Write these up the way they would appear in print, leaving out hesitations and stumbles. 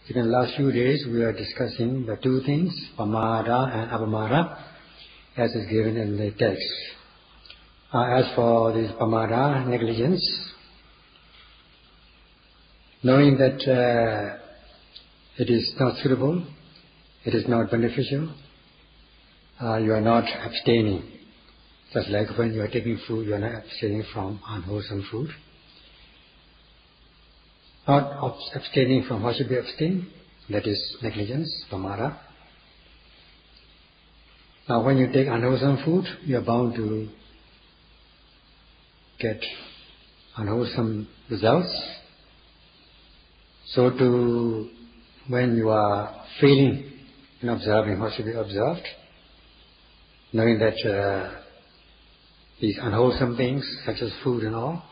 In the last few days we are discussing the two things, Paṇḍitā and Appamada, as is given in the text. As for this Paṇḍitā, negligence, knowing that it is not suitable, it is not beneficial, you are not abstaining. Just like when you are taking food, you are not abstaining from unwholesome food. Not abstaining from what should be abstained, that is negligence, Paṇḍitā. Now when you take unwholesome food, you are bound to get unwholesome results. So too, when you are failing in observing what should be observed, knowing that these unwholesome things, such as food and all,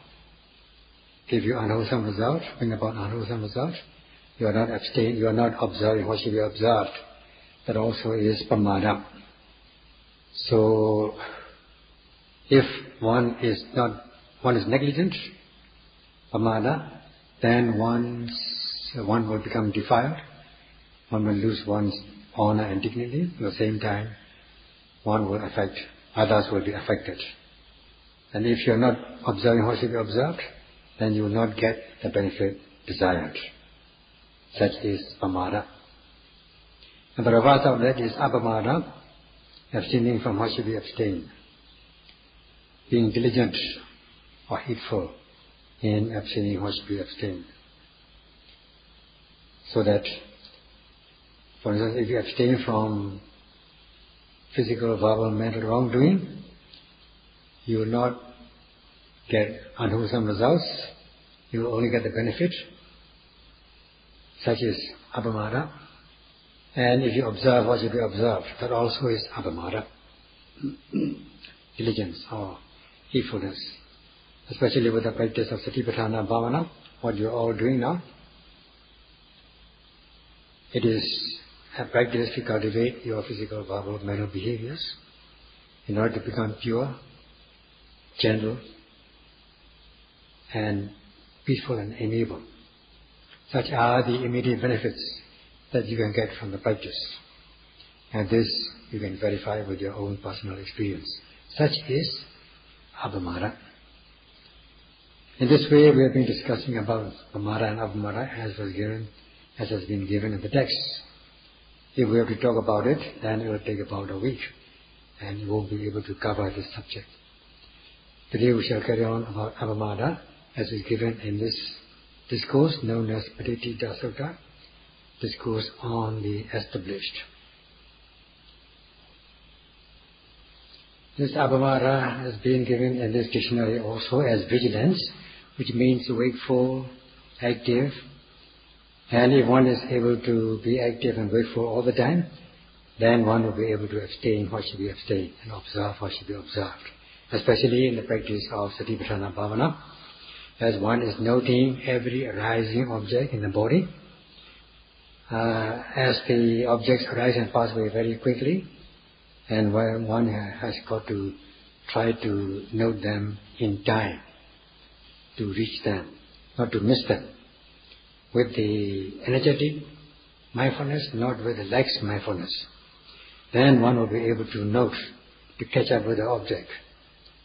give you unwholesome results, bring about unwholesome results, you are not abstaining, you are not observing what should be observed. That also is Paṇḍitā. So, if one is negligent, Paṇḍitā, then one will become defiled, one will lose one's honor and dignity. At the same time, others will be affected. And if you are not observing what should be observed, then you will not get the benefit desired. Such is Paṇḍitā. And the reverse of that is Appamada, abstaining from what should be abstained. Being diligent or heedful in abstaining what should be abstained. So that, for instance, if you abstain from physical, verbal, mental wrongdoing, you will not get unwholesome results, you will only get the benefit. Such is Appamada. And if you observe what should be observed, that also is Appamada. Diligence or heedfulness. Especially with the practice of Satipatthana Bhavana, what you are all doing now. It is a practice to cultivate your physical, verbal, mental behaviors in order to become pure, gentle, and peaceful and amiable. Such are the immediate benefits that you can get from the practice. And this you can verify with your own personal experience. Such is Appamada. In this way we have been discussing about Paṇḍitā and Appamada as has been given in the text. If we have to talk about it, then it will take about a week, and we won't be able to cover this subject. Today we shall carry on about Appamada, as is given in this discourse known as Paṇḍitā Sayadaw, discourse on the established. This Appamada has been given in this dictionary also as vigilance, which means wakeful, active. And if one is able to be active and wakeful all the time, then one will be able to abstain what should be abstained and observe what should be observed. Especially in the practice of Satipatthana Bhavana, as one is noting every arising object in the body. As the objects arise and pass away very quickly, and one has got to try to note them in time, to reach them, not to miss them. With the energetic mindfulness, not with the lax mindfulness. Then one will be able to note, to catch up with the object,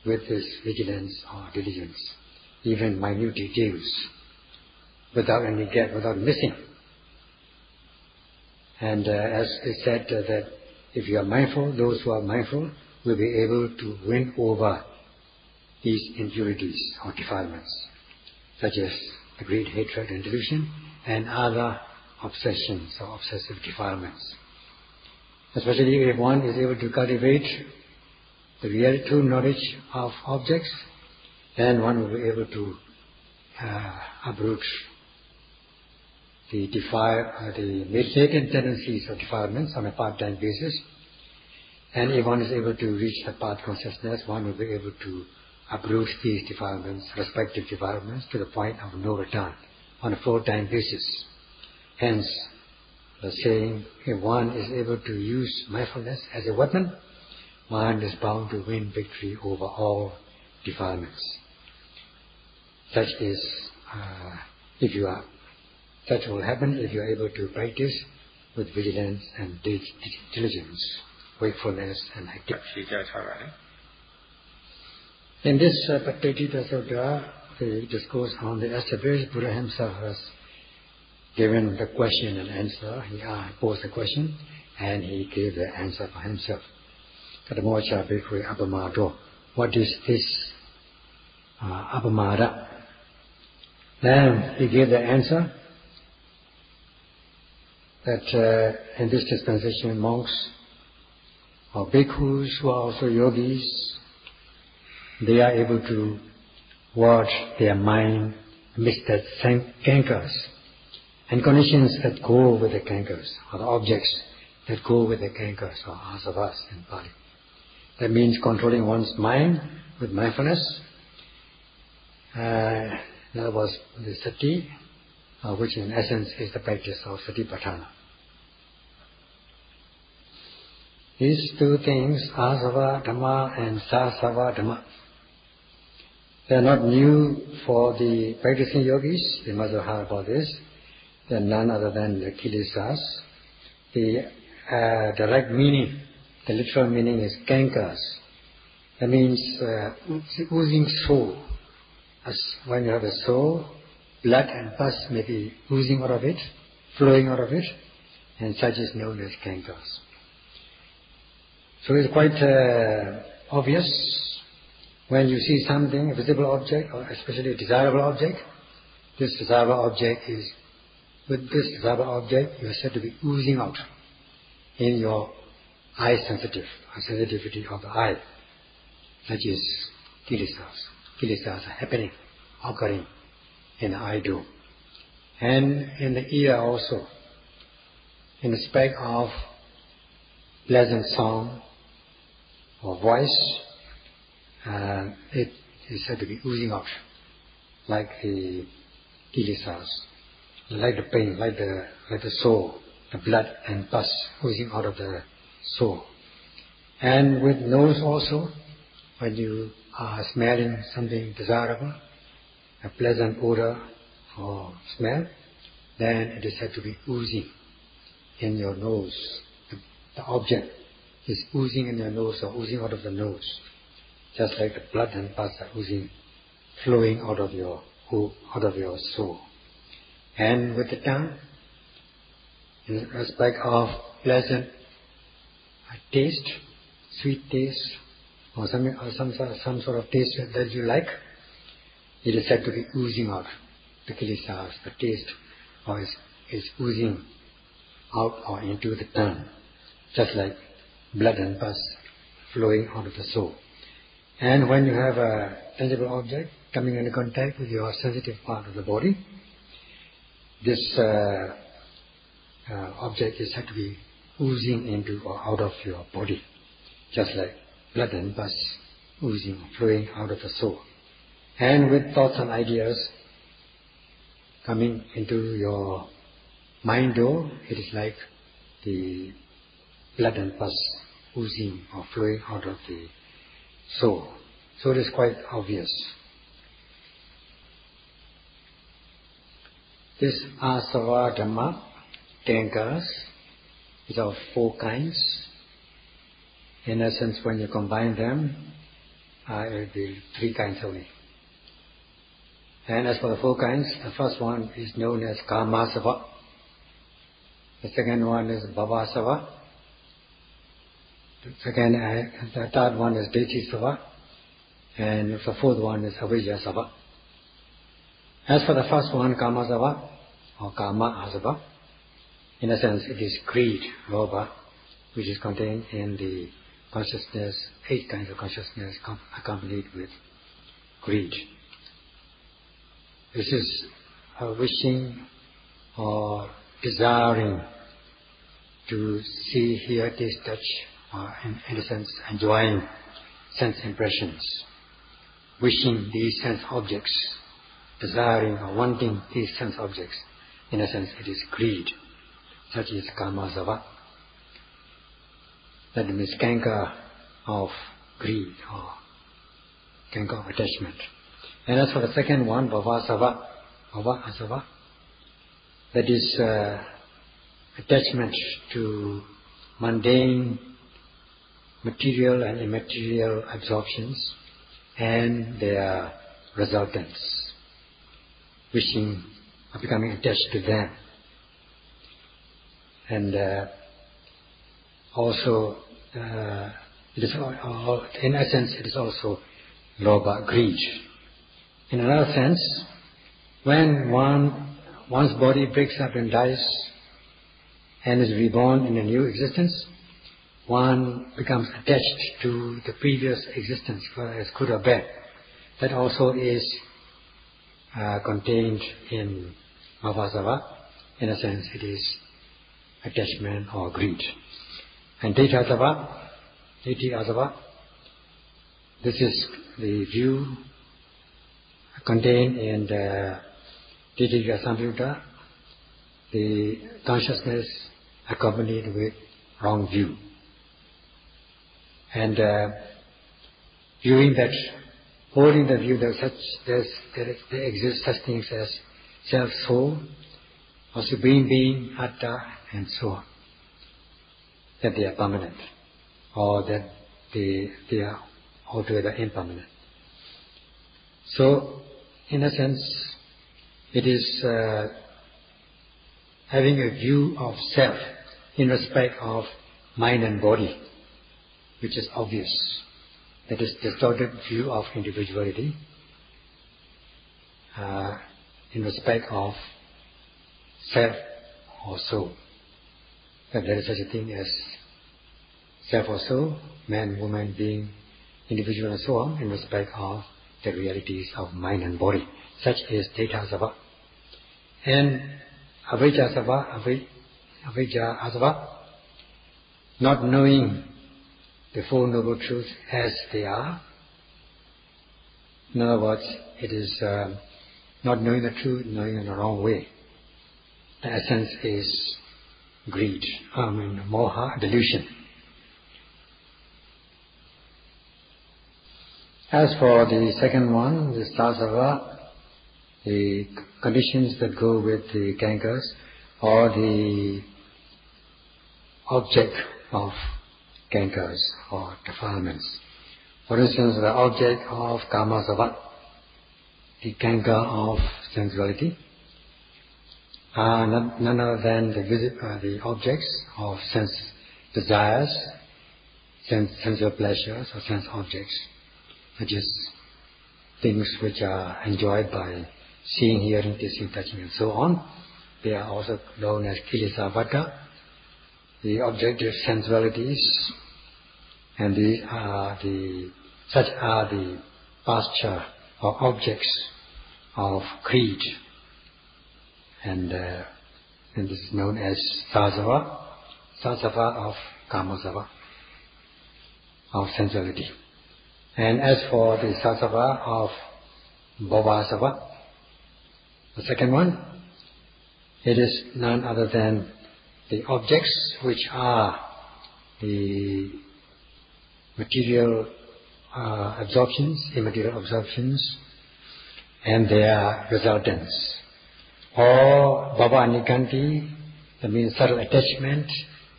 with this vigilance or diligence, even minute details, without any gap, without missing. And as it said that if you are mindful, those who are mindful will be able to win over these impurities or defilements, such as the great hatred and delusion and other obsessions or obsessive defilements. Especially if one is able to cultivate the real true knowledge of objects, then one will be able to uproot the latent tendencies of defilements on a part-time basis. And if one is able to reach the path consciousness, one will be able to uproot these defilements, respective defilements, to the point of no return on a full-time basis. Hence, the saying, if one is able to use mindfulness as a weapon, one is bound to win victory over all defilements. Such is, if you are That will happen if you are able to practice with vigilance and diligence, wakefulness and activity. In this Paṇḍitā Sayadaw, the discourse on the established Buddha himself has given the question and answer. He posed the question and he gave the answer for himself. Katamocha Bhikkhave Appamada. What is this Appamada? Then he gave the answer that in this dispensation, monks or bhikkhus who are also yogis, they are able to watch their mind amidst that cankers and conditions that go with the cankers, or the objects that go with the cankers, or asavas in Pali. That means controlling one's mind with mindfulness. That was the sati, which in essence is the practice of satipatthana. These two things, asava dhamma and sasava dhamma, they are not new for the practicing yogis. They must have heard about this. They are none other than the kilesas. The direct meaning, the literal meaning is cankers. That means oozing soul. As when you have a soul, blood and pus may be oozing out of it, flowing out of it, and such is known as cankers. So it's quite obvious when you see something, a visible object, or especially a desirable object. This desirable object is, with this desirable object, you are said to be oozing out in your eye sensitivity of the eye. Such is kilesas. Kilesas are happening, occurring in the eye do. And in the ear also, in respect of pleasant sound or voice, it is said to be oozing out, like the kilesas, like the pain, like the soul, the blood and pus oozing out of the soul. And with nose also, when you are smelling something desirable, a pleasant odor or smell, then it is said to be oozing in your nose. The object is oozing in your nose or oozing out of the nose, just like the blood and pus are oozing, flowing out of your soul. And with the tongue, in respect of pleasant taste, sweet taste, or some sort of taste that you like, it is said to be oozing out. The kilesas, the taste, or is oozing out or into the tongue, just like blood and pus flowing out of the soul. And when you have a tangible object coming into contact with your sensitive part of the body, this object is said to be oozing into or out of your body, just like blood and pus oozing, flowing out of the soul. And with thoughts and ideas coming into your mind though, it is like the blood and pus oozing or flowing out of the soul. So it is quite obvious. This asava dhamma, cankers, is of four kinds. In essence, when you combine them, it will be three kinds only. And as for the four kinds, the first one is known as kamasava. The second one is bhavasava. The third one is ditthisava. And the fourth one is avijjasava. As for the first one, kamasava, or kama asava, in a sense it is greed, lobha, which is contained in the consciousness, 8 kinds of consciousness accompanied with greed. This is wishing or desiring to see, hear, taste, touch, or in a sense enjoying sense impressions, wishing these sense objects, desiring or wanting these sense objects. In a sense it is greed. Such is kamasava. That means canker of greed or canker of attachment. And as for the second one, bhavasava, bhava asava, that is attachment to mundane, material and immaterial absorptions and their resultants, wishing or becoming attached to them. And also, it is in essence, it is also lobha, greed. In another sense, when one's body breaks up and dies and is reborn in a new existence, one becomes attached to the previous existence, whether it's good or bad. That also is contained in bhavasava. In a sense, it is attachment or greed. And ditthasava, this is the view contained in the Ditthika Samyutta, the consciousness accompanied with wrong view. And viewing that, holding the view that there exist such things as self, soul, or supreme being, atta, and so on, that they are permanent, or that they are altogether impermanent. So, in a sense, it is having a view of self in respect of mind and body, which is obvious. That is distorted view of individuality in respect of self or soul. That there is such a thing as self or soul, man, woman, being, individual and so on, in respect of the realities of mind and body. Such is ditthasava. And avijjasava, not knowing the Four Noble Truths as they are. In other words, it is not knowing the truth, knowing in the wrong way. The essence is greed, moha, delusion. As for the second one, the sasava, the conditions that go with the cankers, or the object of cankers or defilements. For instance, the object of kamasava, the canker of sensuality, are none other than the objects of sense desires, sensual pleasures, or sense objects, such as things which are enjoyed by seeing, hearing, tasting, touching, and so on. They are also known as kilesavada, the objective sensualities, and such are the pasture or objects of greed, and this is known as sasava of kamasava, of sensuality. And as for the sasava of bhavasava, the second one, it is none other than the objects which are the material absorptions, immaterial absorptions, and their resultants. Or bhava nikanti, that means subtle attachment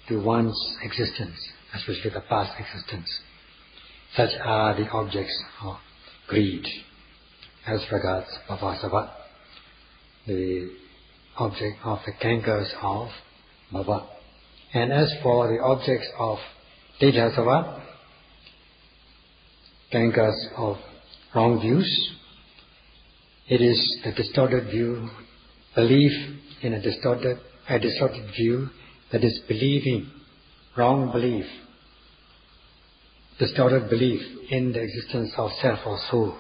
to one's existence, especially the past existence. Such are the objects of greed as regards bhavasava, the object of the cankers of bhava. And as for the objects of ditthasava, cankers of wrong views, it is the distorted view, belief in a distorted view, that is believing, wrong belief, distorted belief in the existence of self or soul,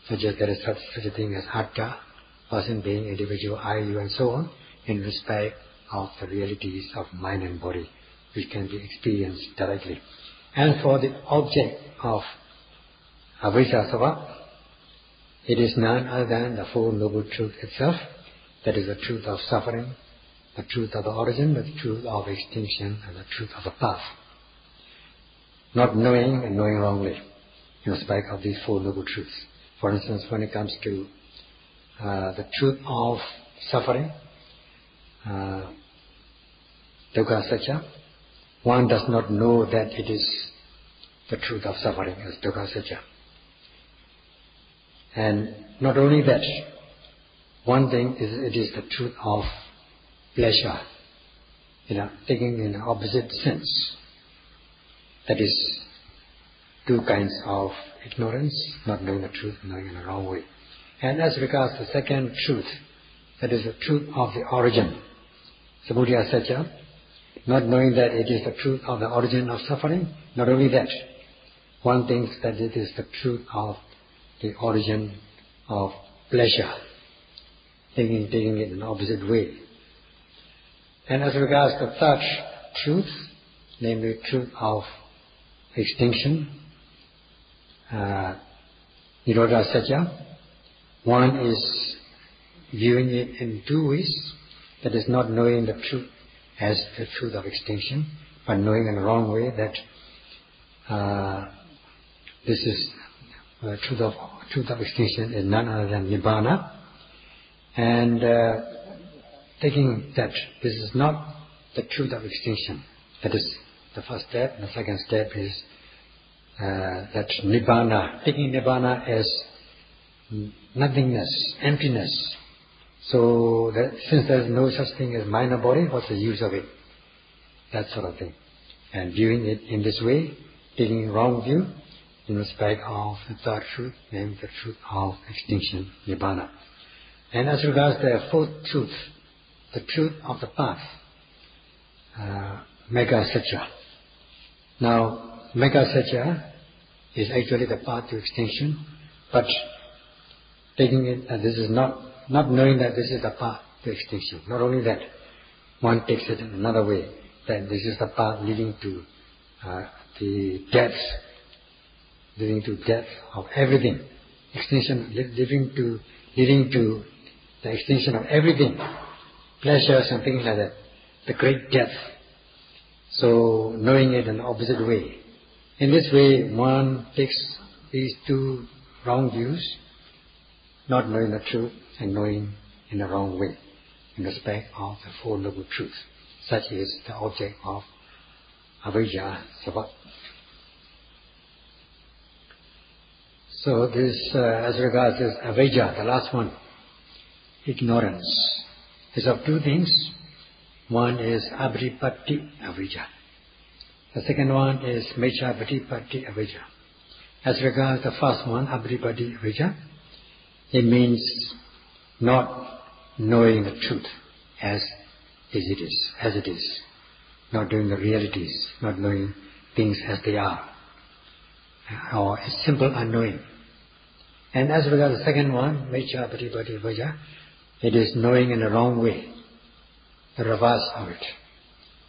such as there is such a thing as atta, person, being, individual, I, you, and so on, in respect of the realities of mind and body, which can be experienced directly. And for the object of avijjasava, it is none other than the Four Noble Truth itself, that is the truth of suffering, the truth of the origin, the truth of extinction, and the truth of the path. Not knowing and knowing wrongly in respect of these Four Noble Truths. For instance, when it comes to the truth of suffering, dukkha satya, one does not know that it is the truth of suffering as dukkha satya. And not only that, one thing is it is the truth of pleasure, taking in the opposite sense. That is two kinds of ignorance, not knowing the truth, knowing in the wrong way. And as regards the second truth, that is the truth of the origin, samudaya satya, not knowing that it is the truth of the origin of suffering, not only that, one thinks that it is the truth of the origin of pleasure, taking it in the opposite way. And as regards the third truth, namely truth of extinction, nirodha satya, one is viewing it in two ways. That is not knowing the truth as the truth of extinction, but knowing in the wrong way that this is truth of extinction is none other than nibbana, and taking that this is not the truth of extinction. That is the first step. The second step is that nibbana, taking nibbana as nothingness, emptiness. So that since there is no such thing as mind or body, what's the use of it? That sort of thing. And viewing it in this way, taking wrong view in respect of the third truth, namely the truth of extinction, nibbana. And as regards the fourth truth, the truth of the path, mega satya. Now, mega satya is actually the path to extinction, but taking it that this is not knowing that this is the path to extinction. Not only that, one takes it in another way, that this is the path leading to the death of everything. Extinction, leading to the extinction of everything, pleasures and things like that, the great death. So knowing it in the opposite way. In this way, one takes these two wrong views, not knowing the truth and knowing in the wrong way, in respect of the Four Noble Truths. Such is the object of avijja sabbat. So this, as regards this avijja, the last one, ignorance, is of two things. One is abhidipatti avijja. The second one is mecha bhidipatti avijja. As regards the first one, abhidipatti avijja, it means not knowing the truth as it is, not knowing the realities, not knowing things as they are, or a simple unknowing. And as regards the second one, mecha bhidipatti avijja, it is knowing in the wrong way, the reverse of it,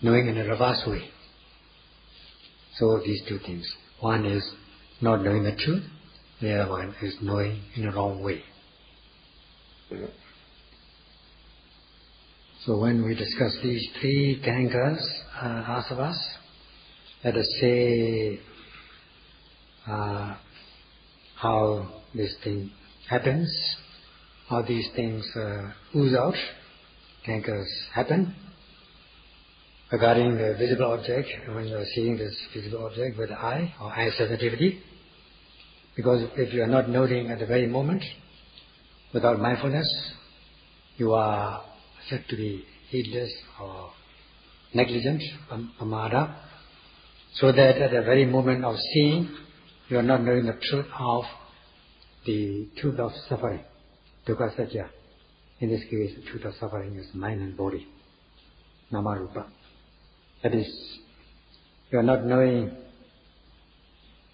knowing in a reverse way. So these two things. One is not knowing the truth, the other one is knowing in the wrong way. So when we discuss these three kangas, asavas, let us say how this thing happens, how these things ooze out, kangas happen. Regarding the visible object, when you are seeing this visible object with the eye or eye sensitivity, because if you are not noting at the very moment, without mindfulness, you are said to be heedless or negligent, Appamada, so that at the very moment of seeing, you are not knowing the truth of suffering, dukkha satya. In this case, the truth of suffering is mind and body, nama rupa. That is, you are not knowing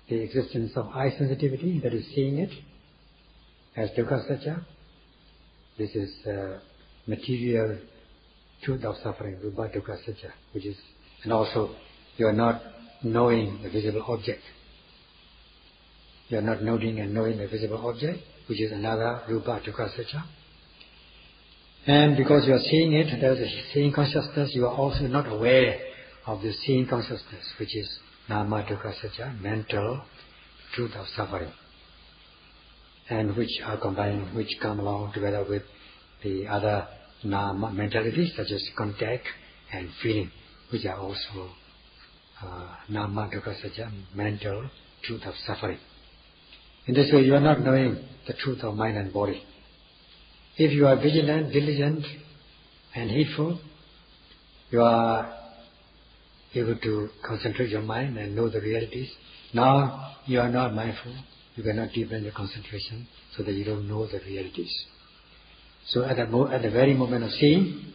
the existence of eye sensitivity, that is seeing it as dukkha satya. This is material truth of suffering, rupa dukkha satya, which is, and also you are not knowing the visible object. You are not noting and knowing the visible object, which is another rupa dukkha satya. And because you are seeing it, there is a seeing consciousness, you are also not aware of the seeing consciousness, which is nama dukkha satya, mental truth of suffering, and which are combined, which come along together with the other nama mentalities such as contact and feeling, which are also nama dukkha satya, mental truth of suffering. In this way, you are not knowing the truth of mind and body. If you are vigilant, diligent, and heedful, you are able to concentrate your mind and know the realities. Now you are not mindful, you cannot deepen your concentration so that you don't know the realities. So at the very moment of seeing,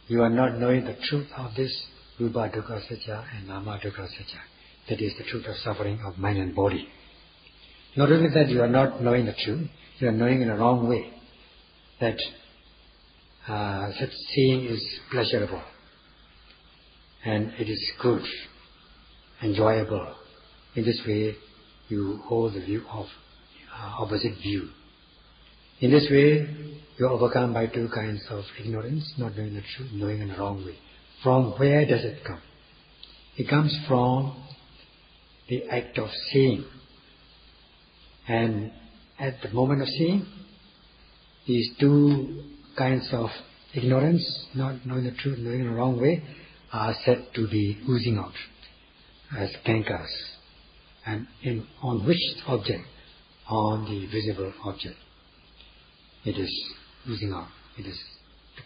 you are not knowing the truth of this rupa dukkha satya and nama dukkha satya. That is the truth of suffering of mind and body. Not only that, you are not knowing the truth, you are knowing in a wrong way that such seeing is pleasurable and it is good, enjoyable. In this way, you hold the view of opposite view. In this way, you are overcome by two kinds of ignorance, not knowing the truth, knowing in the wrong way. From where does it come? It comes from the act of seeing. And at the moment of seeing, these two kinds of ignorance, not knowing the truth, knowing in the wrong way, are said to be oozing out as kankas. And on which object? On the visible object. It is oozing out. The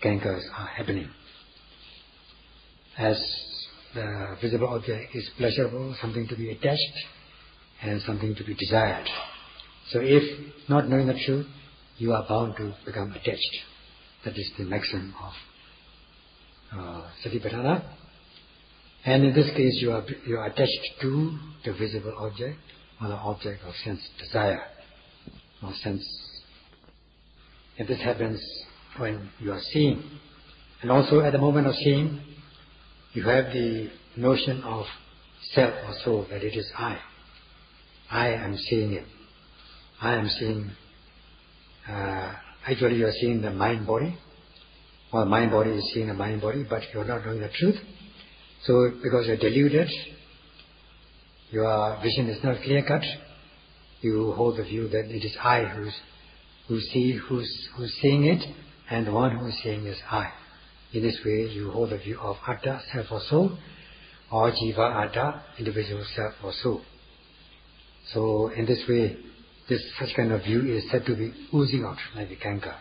kankas are happening. As the visible object is pleasurable, something to be attached, and something to be desired. So if not knowing the truth, you are bound to become attached. That is the maxim of Satipatthana. And in this case, you are attached to the visible object or the object of sense desire or sense. And this happens when you are seeing. And also at the moment of seeing, you have the notion of self or soul, that it is I. I am seeing it. I am seeing, actually you are seeing the mind-body, or the mind-body is seeing the mind-body, but you are not knowing the truth. So because you are deluded, your vision is not clear-cut, you hold the view that it is I who's seeing it, and the one who is seeing is I. In this way, you hold the view of Atta, self or soul, or Jiva Atta, individual self or soul. So in this way, such kind of view is said to be oozing out like a kanka,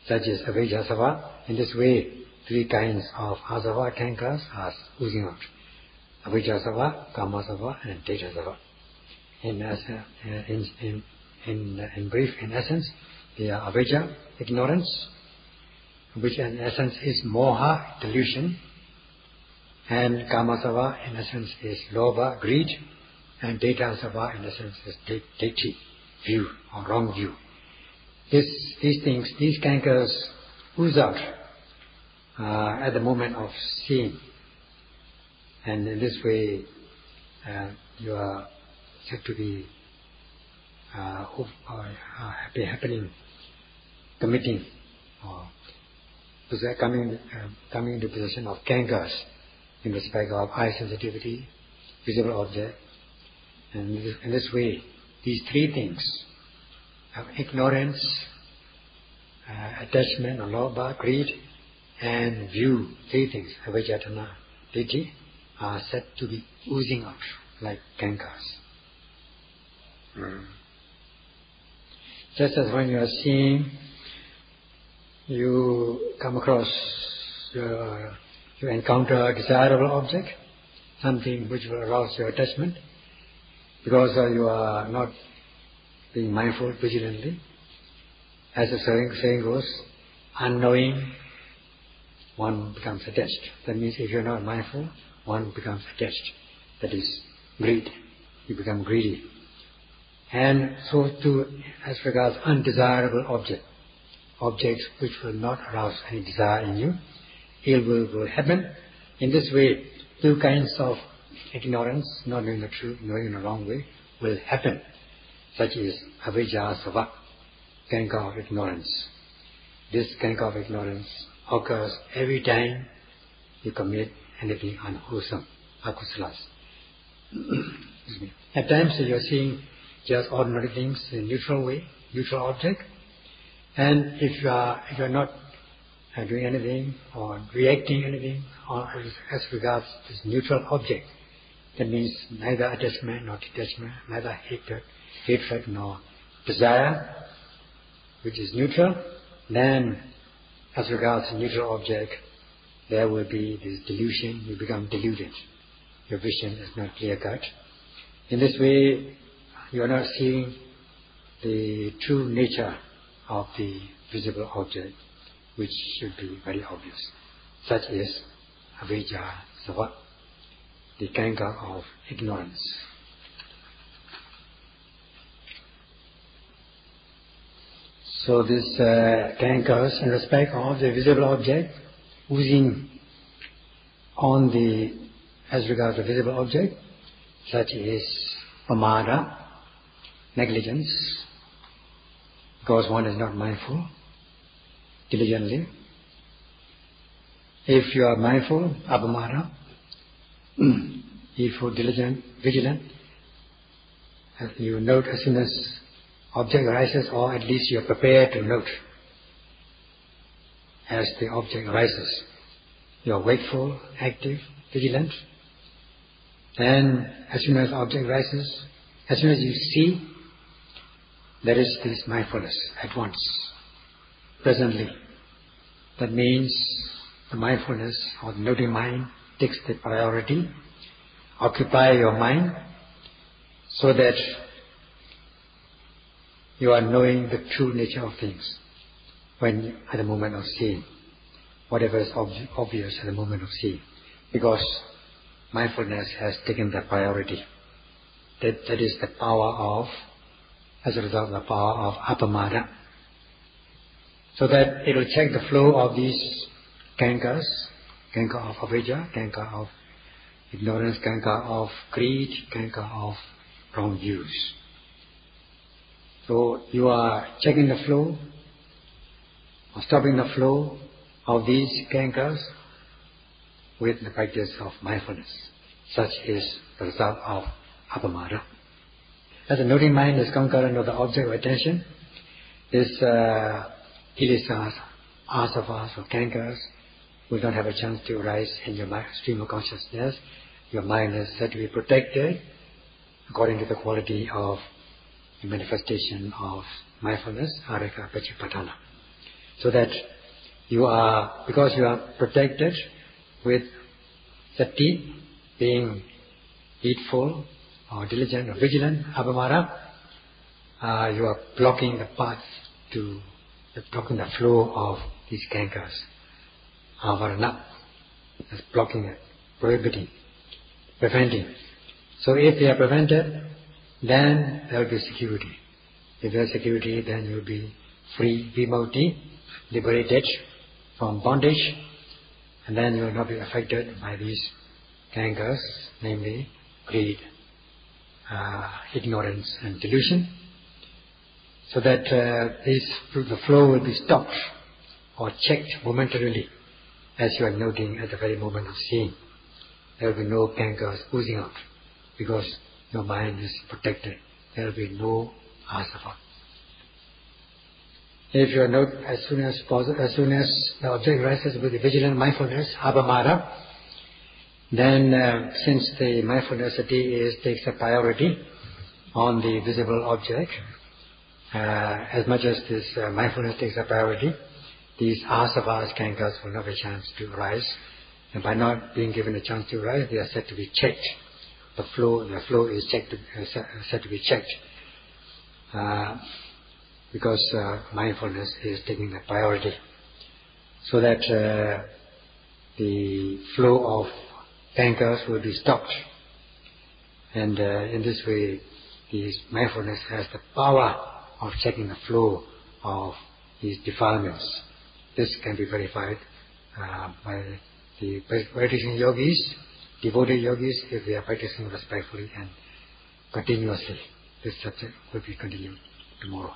such as avijjasava. In this way, three kinds of asava kankas are oozing out: avijjasava, kamasava, and tetasava. In brief, in essence, they are avijja, ignorance, which in essence is moha, delusion, and kamasava in essence is lobha, greed, and tetasava in essence is ditthi, view or wrong view. These kankas ooze out at the moment of seeing, and in this way you are said to be committing or coming into possession of kankas in respect of eye sensitivity, visible object. And in this way, these three things of ignorance, attachment or lobha, greed, and view, three things, avijjatana, ditthi, are said to be oozing out like kankas. Just as when you are seeing, you come across, you encounter a desirable object, something which will arouse your attachment, because you are not being mindful vigilantly. As the saying goes, unknowing, one becomes attached. That means if you are not mindful, one becomes attached. That is greed. You become greedy. And so too, as regards undesirable objects which will not arouse any desire in you, ill will happen. In this way, two kinds of ignorance, not knowing the truth, knowing in the wrong way, will happen, such as avijjasava, kanka of ignorance. This kanka of ignorance occurs every time you commit anything unwholesome, akusalas. At times you are seeing just ordinary things in neutral way, neutral object, and if you are not doing anything or reacting anything or as regards this neutral object. That means neither attachment nor detachment, neither hatred nor desire, which is neutral. Then as regards the neutral object, there will be this delusion, you become deluded. Your vision is not clear-cut. In this way, you are not seeing the true nature of the visible object, which should be very obvious. Such is avijja sava, the canker of ignorance. So this cankers in respect of the visible object, oozing on as regards the visible object, such is Appamada, negligence, because one is not mindful diligently. If you are mindful, Appamada, if you are diligent, vigilant, you note as soon as object arises, or at least you are prepared to note as the object arises. You are wakeful, active, vigilant. Then as soon as the object arises, as soon as you see, there is this mindfulness at once, presently. That means the mindfulness or the noting mind takes the priority. Occupy your mind so that you are knowing the true nature of things when at the moment of seeing, whatever is obvious at the moment of seeing, because mindfulness has taken the priority. That is the power of, as a result of the power of Appamada. So that it will check the flow of these cankers, canker of avijja, canker of ignorance, canker of greed, canker of wrong views. So you are checking the flow, or stopping the flow of these cankers with the practice of mindfulness. Such is the result of Appamada. As the noting mind is concurrent with the object of attention, this kilesas, asavas or cankers will not have a chance to arise in your stream of consciousness. Your mind is said to be protected according to the quality of the manifestation of mindfulness, arika pachipatana. So that you are, because you are protected with sati, being heedful or diligent or vigilant, Appamada, you are blocking the path to, blocking the flow of these cankers. Avarana, that's blocking it, prohibiting, preventing. So if they are prevented, then there will be security. If there is security, then you will be free, vimukti, liberated from bondage, and then you will not be affected by these cankers, namely greed, ignorance and delusion, so that the flow will be stopped or checked momentarily as you are noting at the very moment of seeing. There will be no cankers oozing out because your mind is protected. There will be no asava. If you are not, as soon as the object arises with the vigilant mindfulness, Appamada, then since the mindfulness takes a priority on the visible object, as much as this mindfulness takes a priority, these asavas, cankers will not have a chance to arise, and by not being given a chance to arise, they are said to be checked. The flow is said to be checked, because mindfulness is taking the priority, so that the flow of cankers will be stopped. And in this way, this mindfulness has the power of checking the flow of these defilements. This can be verified by the practicing yogis, devoted yogis, if they are practicing respectfully and continuously. This subject will be continued tomorrow.